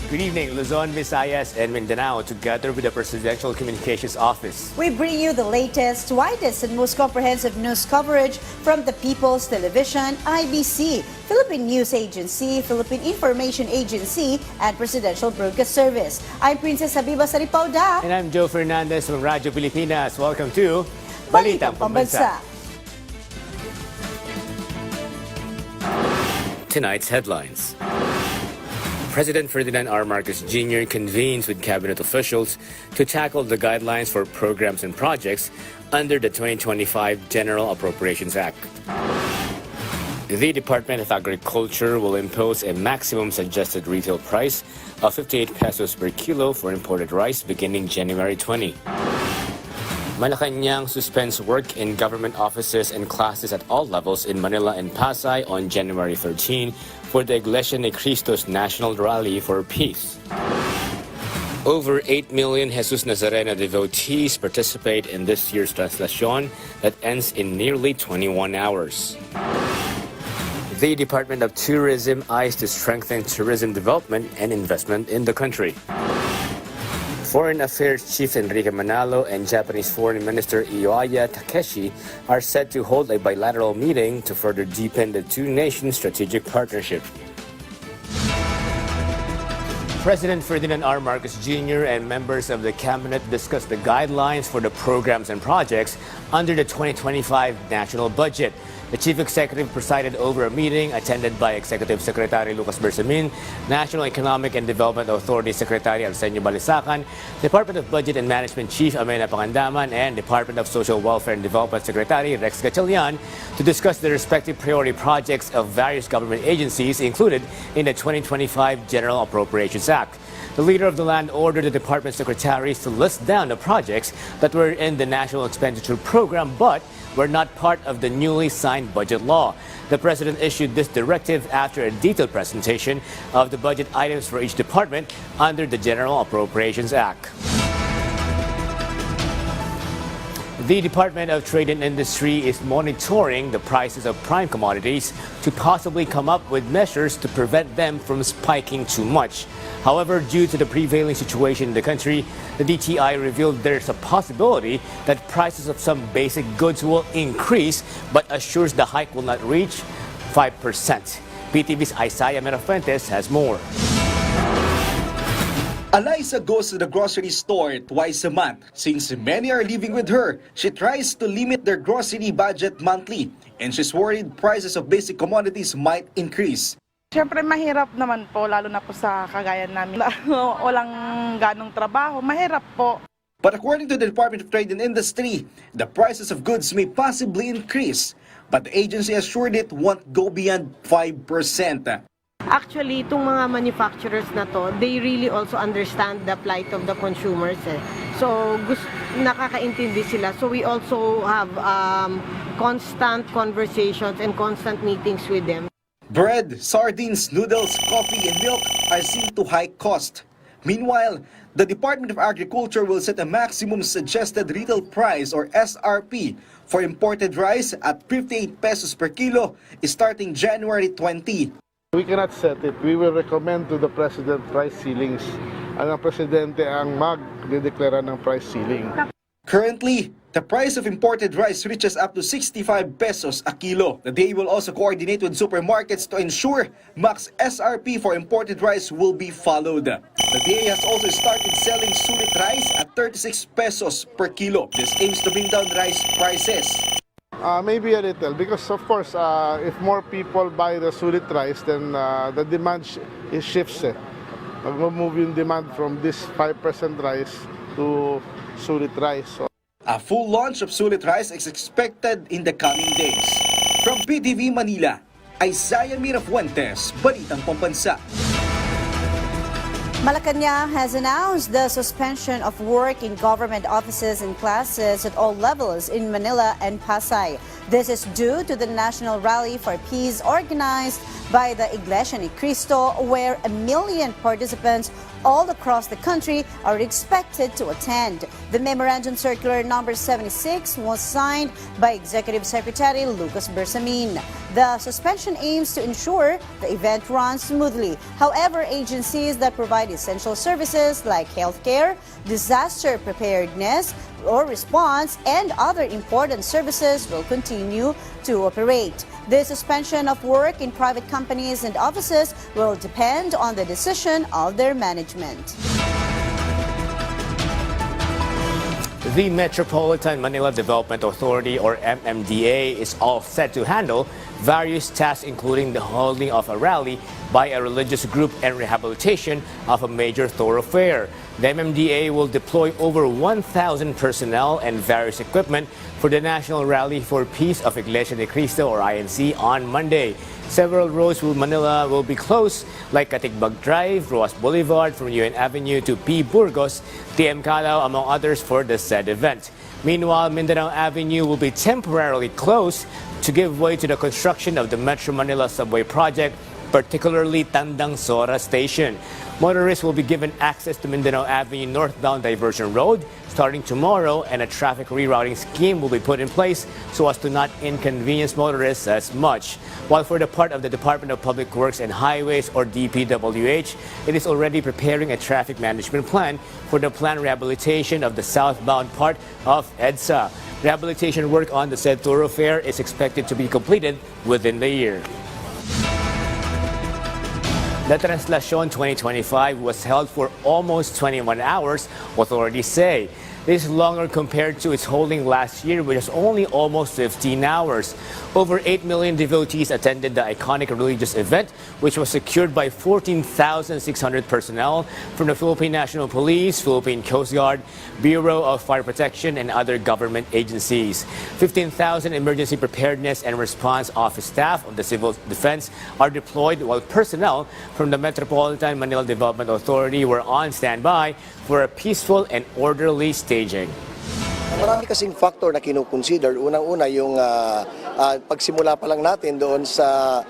Good evening, Luzon, Visayas, and Mindanao, together with the Presidential Communications Office. We bring you the latest, widest, and most comprehensive news coverage from the People's Television, IBC, Philippine News Agency, Philippine Information Agency, and Presidential Broadcast Service. I'm Princess Habiba Saripauda. And I'm Joe Fernandez from Radyo Pilipinas. Welcome to Balitang Pambansa. Tonight's headlines. President Ferdinand R. Marcos Jr. convenes with cabinet officials to tackle the guidelines for programs and projects under the 2025 General Appropriations Act. The Department of Agriculture will impose a maximum suggested retail price of 58 pesos per kilo for imported rice beginning January 20. Malacanang suspends work in government offices and classes at all levels in Manila and Pasay on January 13 for the Iglesia Ni Cristo's National Rally for Peace. Over 8 million Jesus Nazareno devotees participate in this year's Traslacion that ends in nearly 21 hours. The Department of Tourism eyes to strengthen tourism development and investment in the country. Foreign Affairs Chief Enrique Manalo and Japanese Foreign Minister Iwaya Takeshi are set to hold a bilateral meeting to further deepen the two nations' strategic partnership. President Ferdinand R. Marcos Jr. and members of the cabinet discussed the guidelines for the programs and projects under the 2025 national budget. The chief executive presided over a meeting attended by Executive Secretary Lucas Bersamin, National Economic and Development Authority Secretary Arsenio Balisacan, Department of Budget and Management Chief Amena Pangandaman, and Department of Social Welfare and Development Secretary Rex Gatchalian to discuss the respective priority projects of various government agencies included in the 2025 General Appropriations Act. The leader of the land ordered the department secretaries to list down the projects that were in the National Expenditure Program but were not part of the newly signed budget law. The president issued this directive after a detailed presentation of the budget items for each department under the General Appropriations Act. The Department of Trade and Industry is monitoring the prices of prime commodities to possibly come up with measures to prevent them from spiking too much. However, due to the prevailing situation in the country, the DTI revealed there's a possibility that prices of some basic goods will increase, but assures the hike will not reach 5%. PTV's Isaiah Merafuentes has more. Eliza goes to the grocery store twice a month. Since many are living with her, she tries to limit their grocery budget monthly, and she's worried prices of basic commodities might increase. Siyempre mahirap naman po, lalo na po sa kagaya namin. Walang ganong trabaho, mahirap po. But according to the Department of Trade and Industry, the prices of goods may possibly increase, but the agency assured it won't go beyond 5%. Actually, itong mga manufacturers na to, they really also understand the plight of the consumers. So, nakakaintindi sila. So, we also have constant conversations and constant meetings with them. Bread, sardines, noodles, coffee, and milk are seen to high cost. Meanwhile, the Department of Agriculture will set a maximum suggested retail price or SRP for imported rice at 58 pesos per kilo starting January 20. We cannot set it. We will recommend to the President price ceilings. Ang Presidente ang magdedeklara ng price ceiling. Currently, the price of imported rice reaches up to 65 pesos a kilo. The DA will also coordinate with supermarkets to ensure max SRP for imported rice will be followed. The DA has also started selling sulit rice at 36 pesos per kilo. This aims to bring down rice prices. Maybe a little, because of course, if more people buy the sulit rice, then the demand shifts. Mag-move yung demand from this 5% rice to sulit rice. So, a full launch of sulit rice is expected in the coming days. From PTV Manila, Isaiah Merafuentes, Balitang Pambansa. Malacanang has announced the suspension of work in government offices and classes at all levels in Manila and Pasay. This is due to the National Rally for Peace organized by the Iglesia ni Cristo, where 1 million participants all across the country are expected to attend. The Memorandum Circular number 76 was signed by Executive Secretary Lucas Bersamin. The suspension aims to ensure the event runs smoothly. However, agencies that provide essential services like healthcare, disaster preparedness or response, and other important services will continue to operate. The suspension of work in private companies and offices will depend on the decision of their management. The Metropolitan Manila Development Authority, or MMDA, is all set to handle various tasks, including the holding of a rally by a religious group and rehabilitation of a major thoroughfare. The MMDA will deploy over 1,000 personnel and various equipment for the National Rally for Peace of Iglesia ni Cristo, or INC, on Monday. Several roads in Manila will be closed, like Katigbag Drive, Roas Boulevard from UN Avenue to P. Burgos, TM Calao, among others, for the said event. Meanwhile, Mindanao Avenue will be temporarily closed to give way to the construction of the Metro Manila Subway project, particularly Tandang Sora Station. Motorists will be given access to Mindanao Avenue northbound diversion road starting tomorrow, and a traffic rerouting scheme will be put in place so as to not inconvenience motorists as much. While for the part of the Department of Public Works and Highways, or DPWH, it is already preparing a traffic management plan for the planned rehabilitation of the southbound part of EDSA. Rehabilitation work on the said thoroughfare is expected to be completed within the year. The Traslacion 2025 was held for almost 21 hours, authorities say. This is longer compared to its holding last year, which was only almost 15 hours. Over 8 million devotees attended the iconic religious event, which was secured by 14,600 personnel from the Philippine National Police, Philippine Coast Guard, Bureau of Fire Protection, and other government agencies. 15,000 emergency preparedness and response office staff of the Civil Defense are deployed, while personnel from the Metropolitan Manila Development Authority were on standby for a peaceful and orderly staging. Marami kasing factor na kino-consider. Unang-una yung pagsimula pa lang natin doon sa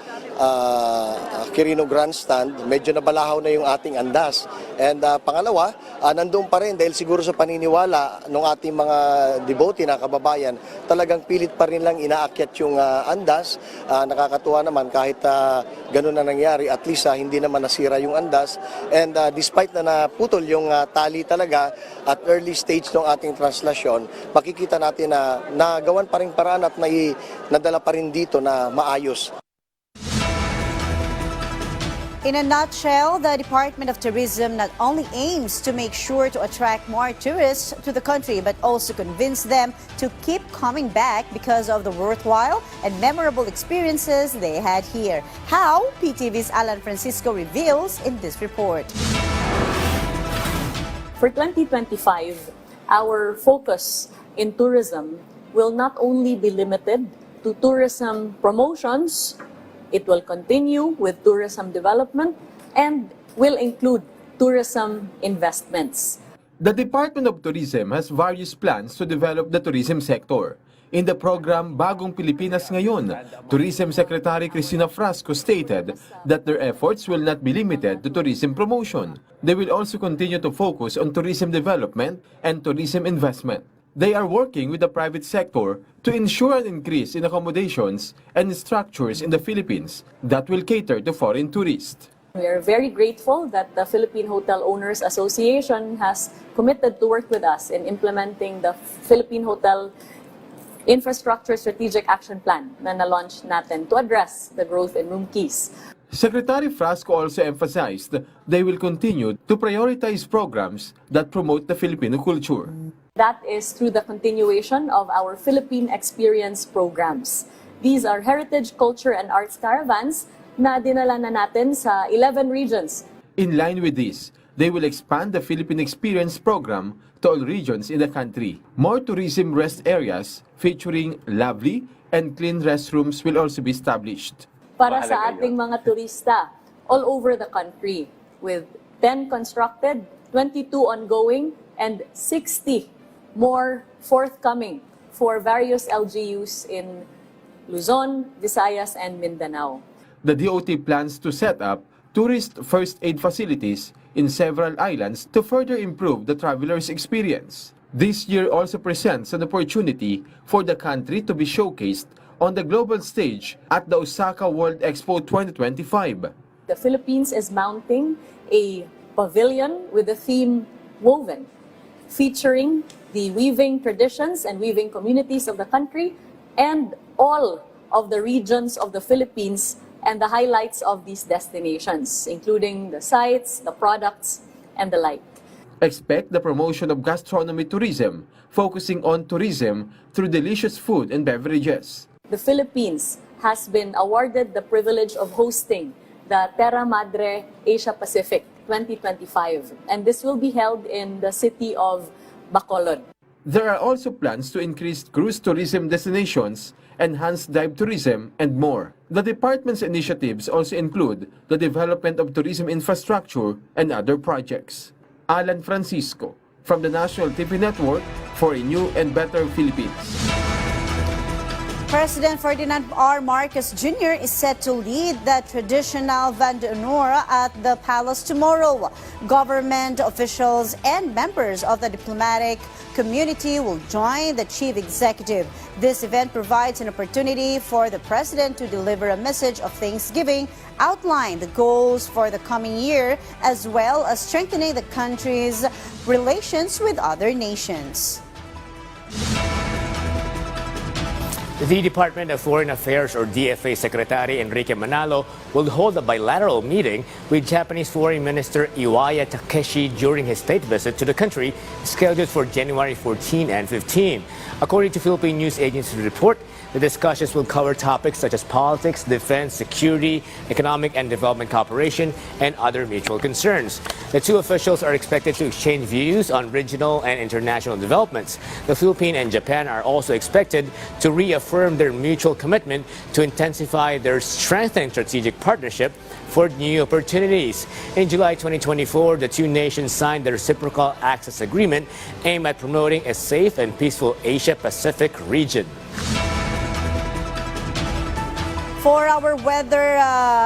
Quirino Grandstand, medyo nabalahaw na yung ating andas. And pangalawa, nandun pa rin dahil siguro sa paniniwala ng ating mga devotee na kababayan, talagang pilit pa rin lang inaakyat yung andas. Nakakatuwa naman kahit ganun na nangyari, at least hindi naman nasira yung andas. And despite na naputol yung tali talaga at early stage ng ating translasyon, makikita natin na nagawan pa rin paraan at nadala pa rin dito na maayos. In a nutshell, the Department of Tourism not only aims to make sure to attract more tourists to the country, but also convince them to keep coming back because of the worthwhile and memorable experiences they had here. How? PTV's Alan Francisco reveals in this report. For 2025, our focus in tourism will not only be limited to tourism promotions. It will continue with tourism development and will include tourism investments. The Department of Tourism has various plans to develop the tourism sector. In the program Bagong Pilipinas Ngayon, Tourism Secretary Cristina Frasco stated that their efforts will not be limited to tourism promotion. They will also continue to focus on tourism development and tourism investment. They are working with the private sector to ensure an increase in accommodations and structures in the Philippines that will cater to foreign tourists. We are very grateful that the Philippine Hotel Owners Association has committed to work with us in implementing the Philippine Hotel Infrastructure Strategic Action Plan na na-launch natin to address the growth in room keys. Secretary Frasco also emphasized they will continue to prioritize programs that promote the Filipino culture. That is through the continuation of our Philippine Experience programs. These are heritage, culture, and arts caravans na dinala na natin sa 11 regions. In line with this, they will expand the Philippine Experience program to all regions in the country. More tourism rest areas featuring lovely and clean restrooms will also be established. Para sa ating mga turista all over the country, with 10 constructed, 22 ongoing, and 60 more forthcoming for various LGUs in Luzon, Visayas, and Mindanao. The DOT plans to set up tourist first aid facilities in several islands to further improve the traveler's experience. This year also presents an opportunity for the country to be showcased on the global stage at the Osaka World Expo 2025. The Philippines is mounting a pavilion with the theme Woven, featuring the weaving traditions and weaving communities of the country and all of the regions of the Philippines and the highlights of these destinations, including the sites, the products, and the like. Expect the promotion of gastronomy tourism, focusing on tourism through delicious food and beverages. The Philippines has been awarded the privilege of hosting the Terra Madre Asia Pacific 2025, and this will be held in the city of Bacolod. There are also plans to increase cruise tourism destinations, enhance dive tourism, and more. The department's initiatives also include the development of tourism infrastructure and other projects. Alan Francisco, from the National TV Network for a New and Better Philippines. President Ferdinand R. Marcos Jr. is set to lead the traditional Vande d'Honneur at the palace tomorrow. Government officials and members of the diplomatic community will join the chief executive. This event provides an opportunity for the president to deliver a message of thanksgiving, outline the goals for the coming year, as well as strengthening the country's relations with other nations. The Department of Foreign Affairs or DFA Secretary Enrique Manalo will hold a bilateral meeting with Japanese Foreign Minister Iwaya Takeshi during his state visit to the country scheduled for January 14 and 15. According to Philippine News Agency report, the discussions will cover topics such as politics, defense, security, economic and development cooperation, and other mutual concerns. The two officials are expected to exchange views on regional and international developments. The Philippines and Japan are also expected to reaffirm their mutual commitment to intensify their strengthening strategic partnership for new opportunities. In July 2024, the two nations signed the Reciprocal Access Agreement aimed at promoting a safe and peaceful Asia-Pacific region. For our weather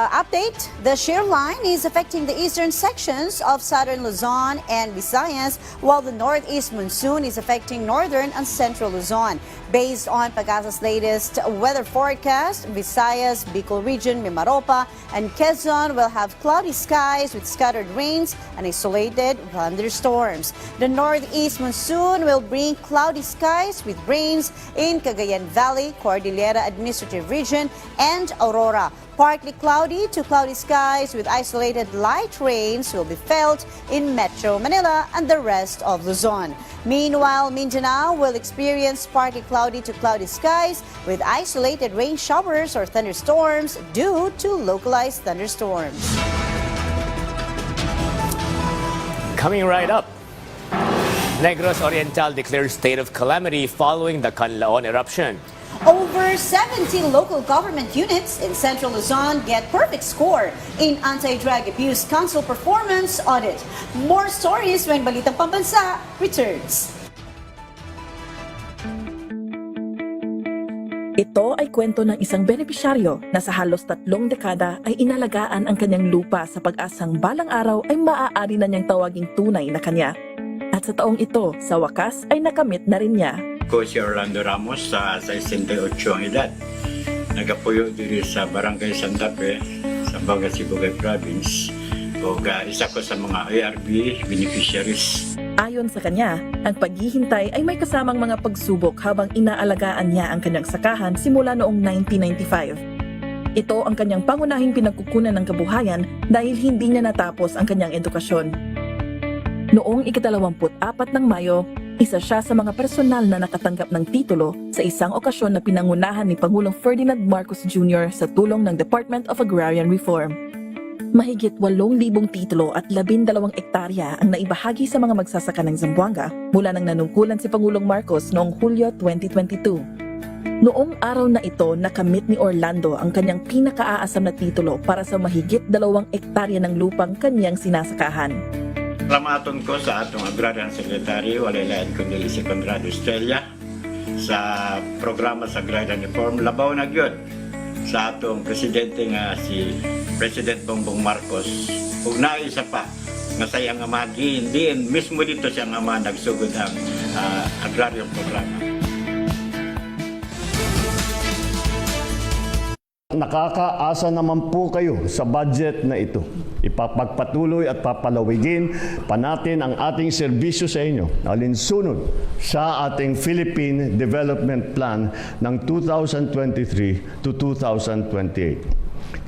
update, the shear line is affecting the eastern sections of southern Luzon and Visayas, while the northeast monsoon is affecting northern and central Luzon. Based on Pagasa's latest weather forecast, Visayas, Bicol region, Mimaropa, and Quezon will have cloudy skies with scattered rains and isolated thunderstorms. The northeast monsoon will bring cloudy skies with rains in Cagayan Valley, Cordillera Administrative Region, and Aurora. Partly cloudy to cloudy skies with isolated light rains will be felt in Metro Manila and the rest of Luzon. Meanwhile, Mindanao will experience partly cloudy to cloudy skies with isolated rain showers or thunderstorms due to localized thunderstorms. Coming right up, Negros Oriental declares state of calamity following the Kanlaon eruption. Over 70 local government units in Central Luzon get perfect score in Anti-Drug Abuse Council Performance Audit. More stories when Balitang Pambansa returns. Ito ay kwento ng isang benepisyaryo na sa halos 3 dekada ay inalagaan ang kanyang lupa sa pag-asang balang araw ay maaari na niyang tawaging tunay na kanya. At sa taong ito, sa wakas ay nakamit na rin niya. Ko si Orlando Ramos sa 68 ang edad. Nagapuyo diri sa Barangay Santa Fe sa Bagong Sibugay Province. O isa ko sa mga ARB beneficiaries. Ayon sa kanya, ang paghihintay ay may kasamang mga pagsubok habang inaalagaan niya ang kanyang sakahan simula noong 1995. Ito ang kanyang pangunahing pinagkukunan ng kabuhayan dahil hindi niya natapos ang kanyang edukasyon. Noong ika-24 ng Mayo, isa siya sa mga personal na nakatanggap ng titulo sa isang okasyon na pinangunahan ni Pangulong Ferdinand Marcos Jr. sa tulong ng Department of Agrarian Reform. Mahigit 8,000 titulo at 12 ektarya ang naibahagi sa mga magsasaka ng Zamboanga mula nang nanungkulan si Pangulong Marcos noong Hulyo 2022. Noong araw na ito, nakamit ni Orlando ang kanyang pinakaaasam na titulo para sa mahigit 2 ektarya ng lupang kanyang sinasakahan. Salamaton ko sa atong Agrarian Secretary, walay lain kundi si Conrado Estrella, sa programa sa Agrarian Reform. Labaw na gyud sa atong presidente nga si President Bongbong Marcos. Ug naisa pa nga sayang nga magi, diin mismo dito siya nga nagsugod ang agrarian programa. Nakakaasa naman po kayo sa budget na ito. Ipapagpatuloy at papalawigin pa natin ang ating serbisyo sa inyo alinsunod sa ating Philippine Development Plan ng 2023 to 2028.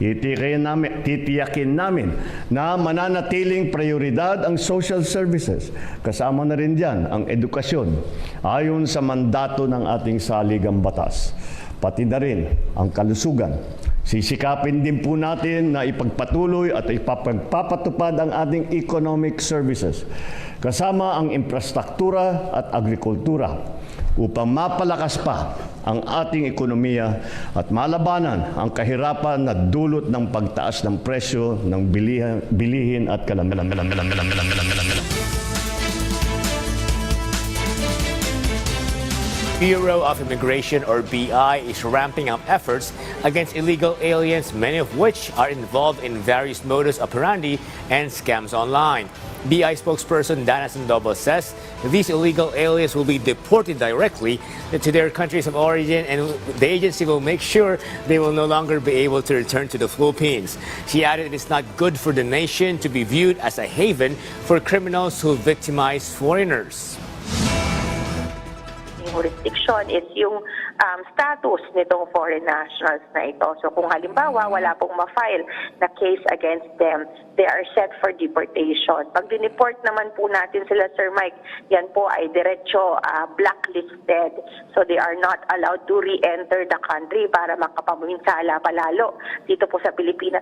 Titiyakin namin na mananatiling prioridad ang social services. Kasama na rin dyan ang edukasyon ayon sa mandato ng ating saligang batas. Pati na rin ang kalusugan. Sisikapin din po natin na ipagpatuloy at ipapagpapatupad ang ating economic services kasama ang infrastruktura at agrikultura upang mapalakas pa ang ating ekonomiya at malabanan ang kahirapan na dulot ng pagtaas ng presyo ng bilihin at kalamitan. Bureau of Immigration or BI is ramping up efforts against illegal aliens, many of which are involved in various modus operandi and scams online. BI spokesperson Dana Sandoval says these illegal aliens will be deported directly to their countries of origin, and the agency will make sure they will no longer be able to return to the Philippines. She added it is not good for the nation to be viewed as a haven for criminals who victimize foreigners. Jurisdiction is yung status nitong foreign nationals na ito. So kung halimbawa wala pong ma-file na case against them, they are set for deportation. Pag dineport naman po natin sila, Sir Mike, yan po ay diretso blacklisted. So they are not allowed to re-enter the country para makapamunsala palalo dito po sa Pilipinas.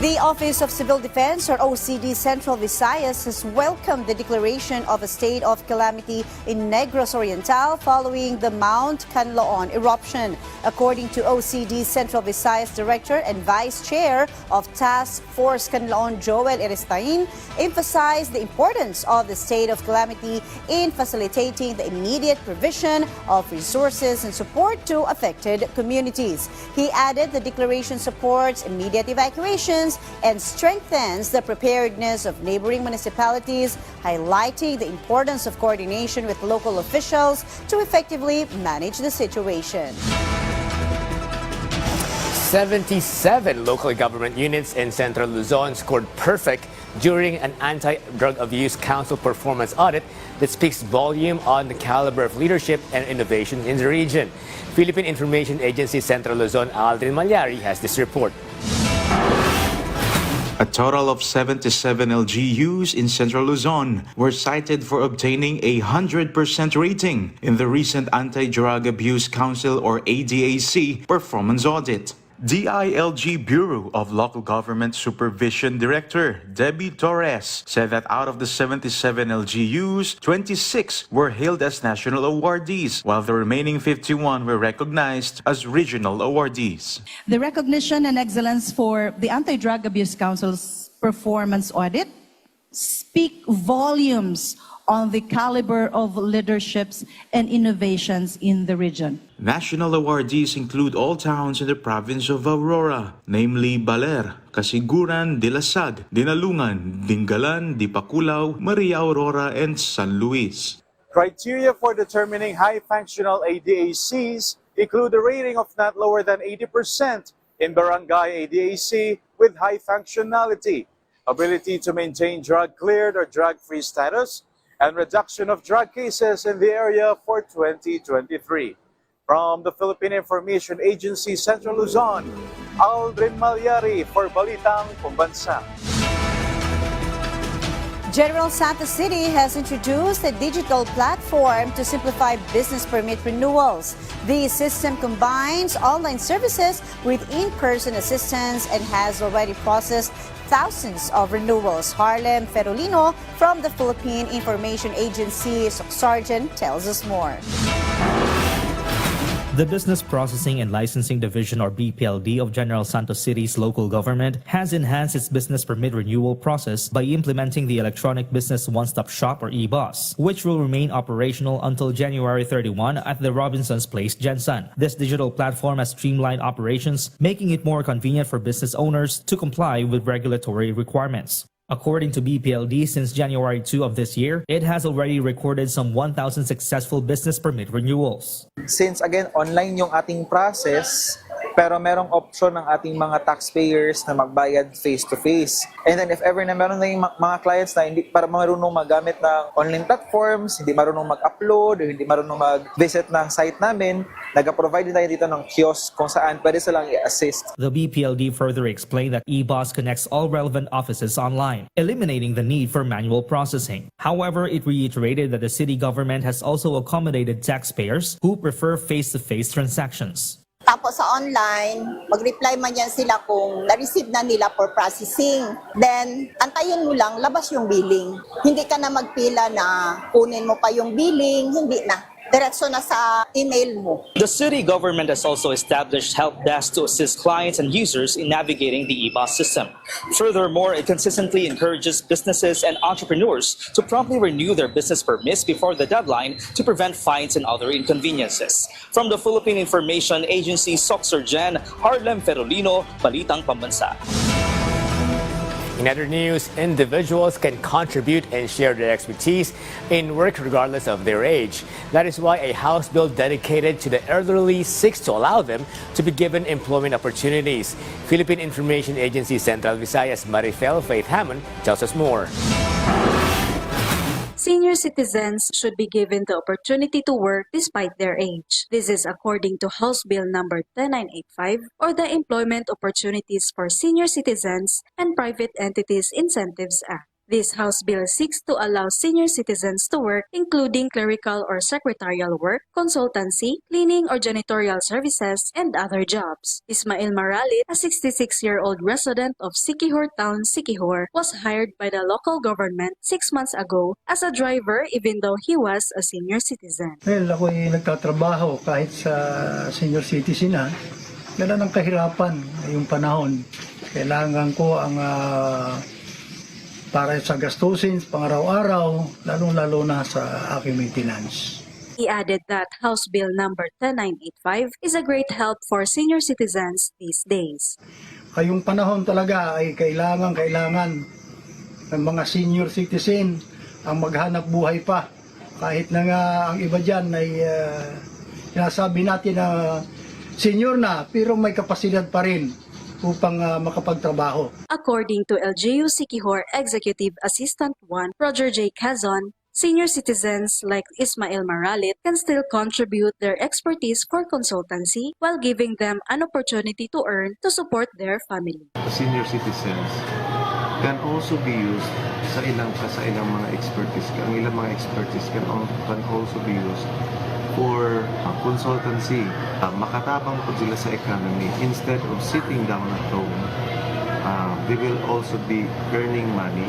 The Office of Civil Defense, or OCD Central Visayas, has welcomed the declaration of a state of calamity in Negros Oriental following the Mount Kanlaon eruption. According to OCD Central Visayas Director and Vice Chair of Task Force Kanlaon, Joel Eristain, emphasized the importance of the state of calamity in facilitating the immediate provision of resources and support to affected communities. He added the declaration supports immediate evacuations and strengthens the preparedness of neighboring municipalities, highlighting the importance of coordination with local officials to effectively manage the situation. 77 local government units in Central Luzon scored perfect during an Anti-Drug Abuse Council performance audit that speaks volume on the caliber of leadership and innovation in the region. Philippine Information Agency Central Luzon Aldrin Malyari has this report. A total of 77 LGUs in Central Luzon were cited for obtaining a 100% rating in the recent Anti-Drug Abuse Council or ADAC performance audit. DILG Bureau of Local Government Supervision Director Debbie Torres said that out of the 77 LGUs, 26 were hailed as national awardees, while the remaining 51 were recognized as regional awardees. The recognition and excellence for the Anti-Drug Abuse Council's performance audit speak volumes on the caliber of leaderships and innovations in the region. National awardees include all towns in the province of Aurora, namely Baler, Casiguran, Dilasag, Dinalungan, Dingalan, Dipakulaw, Maria Aurora, and San Luis. Criteria for determining high-functional ADACs include a rating of not lower than 80% in barangay ADAC with high functionality, ability to maintain drug-cleared or drug-free status, and reduction of drug cases in the area for 2023. From the Philippine Information Agency Central Luzon, Aldrin Malyari for Balitang Pambansa. General Santos City has introduced a digital platform to simplify business permit renewals. The system combines online services with in-person assistance and has already processed thousands of renewals. Harlem Ferolino from the Philippine Information Agency Sergeant tells us more. The Business Processing and Licensing Division or BPLD of General Santos City's local government has enhanced its business permit renewal process by implementing the Electronic Business One-Stop Shop or eBus, which will remain operational until January 31 at the Robinson's Place, Jensen. This digital platform has streamlined operations, making it more convenient for business owners to comply with regulatory requirements. According to BPLD, since January 2 of this year, it has already recorded some 1,000 successful business permit renewals. Since again, online yung ating process, pero merong option ng ating mga taxpayers na magbayad face-to-face. And then if ever na meron na yung mga clients na hindi para marunong magamit ng online platforms, hindi marunong mag-upload, o hindi marunong mag-visit ng site namin, nag-provide tayo dito ng kiosk kung saan pwede silang i-assist. The BPLD further explained that eBus connects all relevant offices online, eliminating the need for manual processing. However, it reiterated that the city government has also accommodated taxpayers who prefer face-to-face transactions. Tapos sa online, mag-reply man yan sila kung na-receive na nila for processing. Then, antayin mo lang, labas yung billing. Hindi ka na magpila na kunin mo pa yung billing, hindi na. Diretso na sa email mo. The city government has also established help desks to assist clients and users in navigating the eBus system. Furthermore, it consistently encourages businesses and entrepreneurs to promptly renew their business permits before the deadline to prevent fines and other inconveniences. From the Philippine Information Agency, Soxergen, Harlem Ferolino, Balitang Pambansa. In other news, individuals can contribute and share their expertise in work regardless of their age. That is why a House bill dedicated to the elderly seeks to allow them to be given employment opportunities. Philippine Information Agency Central Visayas Marifel Faith Hammond tells us more. Senior citizens should be given the opportunity to work despite their age. This is according to House Bill number 10985 or the Employment Opportunities for Senior Citizens and Private Entities Incentives Act. This House bill seeks to allow senior citizens to work including clerical or secretarial work, consultancy, cleaning or janitorial services, and other jobs. Ismael Maralit, a 66-year-old resident of Siquijor Town, Siquijor, was hired by the local government 6 months ago as a driver even though he was a senior citizen. Well, ako'y nagtatrabaho kahit sa senior citizen na. Dala ng kahirapan yung panahon. Kailangan ko ang para sa gastusin, pang-araw-araw, lalong-lalo na sa aking maintenance. He added that House Bill number 10985 is a great help for senior citizens these days. Kayong panahon talaga ay kailangan ng mga senior citizen ang maghanap buhay pa. Kahit na nga ang iba dyan ay sinasabi natin na senior na pero may kapasidad pa rin upang makapagtrabaho. According to LGU Siquijor Executive Assistant 1 Roger J. Cazon, senior citizens like Ismael Maralit can still contribute their expertise for consultancy while giving them an opportunity to earn to support their family. Senior citizens can also be used sa ilang mga expertise. Ang ilang mga expertise can also be used for consultancy. Makatabang po sila sa economy. Instead of sitting down at home, they will also be earning money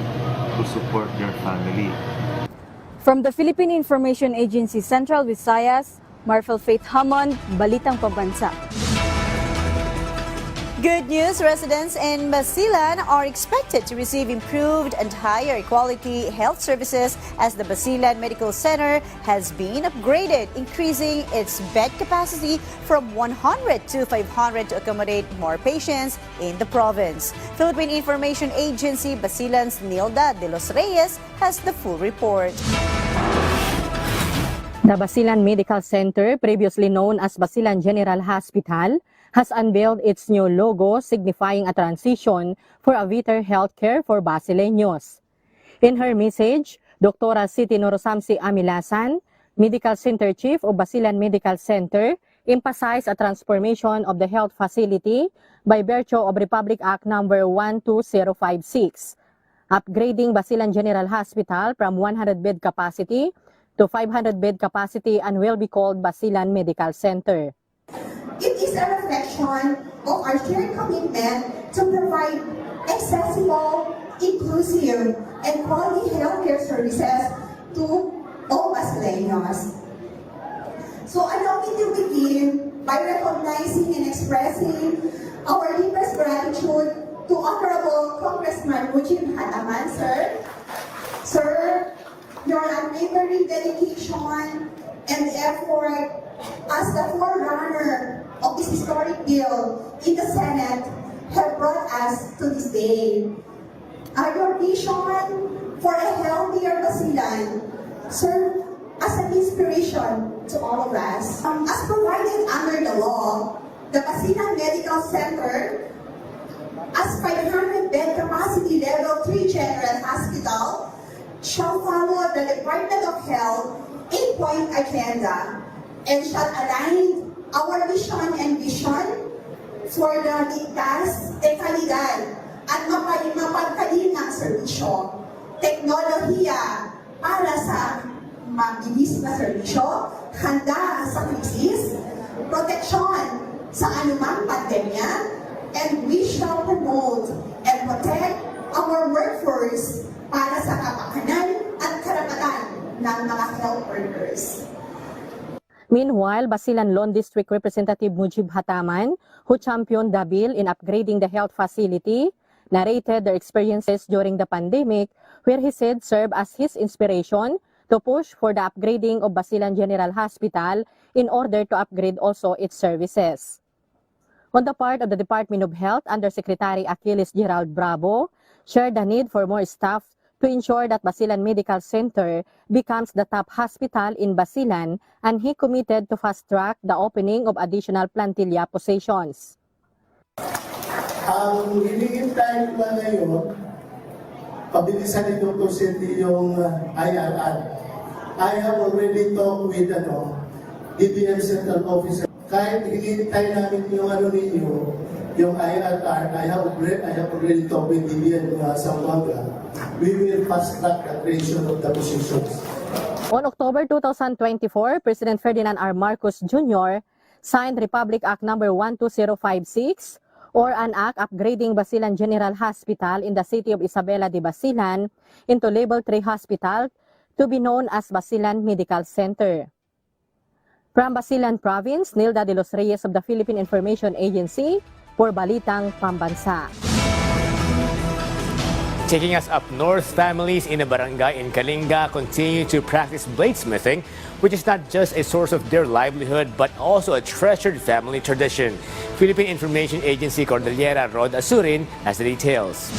to support their family. From the Philippine Information Agency Central Visayas, Marfel Faith Hammond, Balitang Pambansa. Good news, residents in Basilan are expected to receive improved and higher quality health services as the Basilan Medical Center has been upgraded, increasing its bed capacity from 100 to 500 to accommodate more patients in the province. Philippine Information Agency Basilan's Nilda de los Reyes has the full report. The Basilan Medical Center, previously known as Basilan General Hospital, has unveiled its new logo signifying a transition for a better healthcare for Basileños. In her message, Dr. Siti Norosamsi Amilasan, Medical Center Chief of Basilan Medical Center, emphasized a transformation of the health facility by virtue of Republic Act No. 12056, upgrading Basilan General Hospital from 100-bed capacity to 500-bed capacity and will be called Basilan Medical Center. It is a reflection of our shared commitment to provide accessible, inclusive, and quality healthcare services to all Basileños. So allow me to begin by recognizing and expressing our deepest gratitude to Honorable Congressman Mujib Hataman, sir. Sir, your unwavering dedication and effort as the forerunner of this historic bill in the Senate have brought us to this day. Your vision for a healthier Basilan serve as an inspiration to all of us. As provided under the law, the Basilan Medical Center, as 500-bed capacity level 3 general hospital, shall follow the Department of Health 8-point agenda and shall align our mission and vision for the ligtas, kalidad at mapagkalinang serbisyo, teknolohiya para sa mabilis na serbisyo, handa sa krisis, proteksyon sa anumang pandemya, and we shall promote and protect our workforce para sa kapakanan at karapatan ng mga health workers. Meanwhile, Basilan Lone District Representative Mujib Hataman, who championed the bill in upgrading the health facility, narrated their experiences during the pandemic, where he said served as his inspiration to push for the upgrading of Basilan General Hospital in order to upgrade also its services. On the part of the Department of Health, Undersecretary Achilles Gerald Bravo shared the need for more staff to ensure that Basilan Medical Center becomes the top hospital in Basilan, and he committed to fast-track the opening of additional plantilla positions. Ang hinihintay ko lang ngayon, pabilisan ni Dr. Cindy yung IRR. I have already talked with DBM Central Officer. Kahit hinihintay namin yung ninyo, yung IRR, I have already talked with DBM Zamboanga. We will fast-track the creation of the positions. On October 2024, President Ferdinand R. Marcos Jr. signed Republic Act No. 12056, or an act upgrading Basilan General Hospital in the city of Isabela de Basilan into Level 3 Hospital to be known as Basilan Medical Center. From Basilan Province, Nilda de los Reyes of the Philippine Information Agency for Balitang Pambansa. Taking us up north, families in a barangay in Kalinga continue to practice bladesmithing, which is not just a source of their livelihood but also a treasured family tradition. Philippine Information Agency Cordillera Rod Asurin has the details.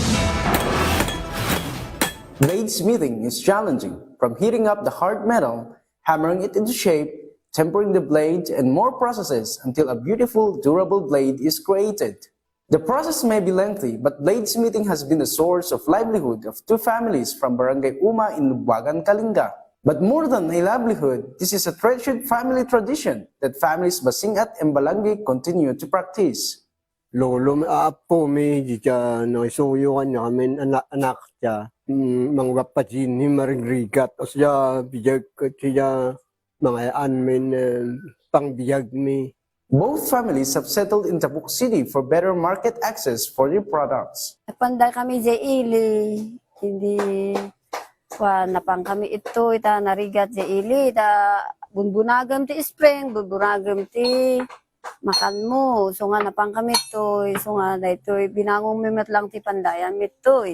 Bladesmithing is challenging, from heating up the hard metal, hammering it into shape, tempering the blade, and more processes until a beautiful, durable blade is created. The process may be lengthy, but bladesmithing has been a source of livelihood of two families from Barangay Uma in Lubuagan, Kalinga. But more than a livelihood, this is a treasured family tradition that families Basingat and Balangay continue to practice. Lolo po may diyan no isuyuan namin anak siya mga pajin ni marigrigat o siya biyag siya mga anmin pangbiyag mi. Both families have settled in Tabuk City for better market access for their products. Panda kami ili, hindi napang kami ito, ita narigat ili, ita bunbunagam ti spring, bunbunagam ti makan mo. So nga napang kami ito, so nga dito binangong mimet lang ti pandayan ito.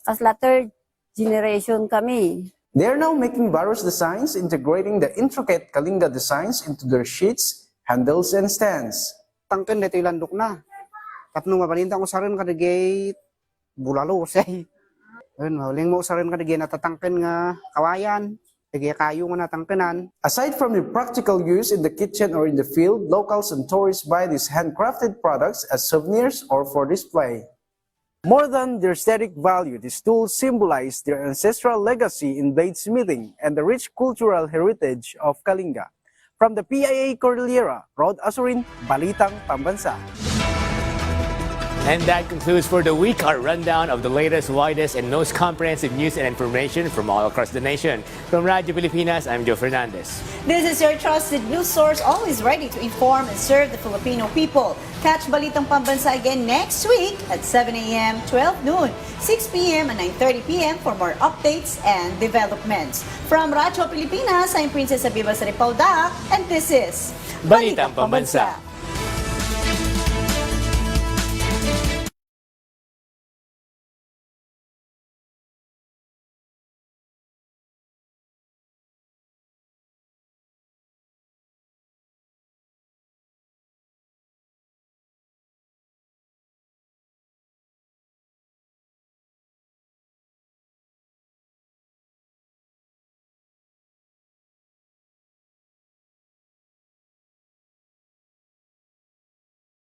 Kasla third generation kami. They are now making various designs, integrating the intricate Kalinga designs into their sheets, handles, and stands. Tangken dito ilandok na. Tapno mabalintang ko sa rin kadigay bulalo say. Huling mo sa rin kadigay natatangken nga kawayan. Digay kayo nga natangkenan. Aside from the practical use in the kitchen or in the field, locals and tourists buy these handcrafted products as souvenirs or for display. More than their aesthetic value, these tools symbolize their ancestral legacy in bladesmithing and the rich cultural heritage of Kalinga. From the PIA Cordillera, Rod Asurin, Balitang Pambansa. And that concludes for the week our rundown of the latest, widest, and most comprehensive news and information from all across the nation. From Radyo Pilipinas, I'm Joe Fernandez. This is your trusted news source, always ready to inform and serve the Filipino people. Catch Balitang Pambansa again next week at 7 a.m., 12 noon, 6 p.m., and 9:30 p.m. for more updates and developments. From Radyo Pilipinas, I'm Princess Abiba Saripauda, and this is Balitang Pambansa.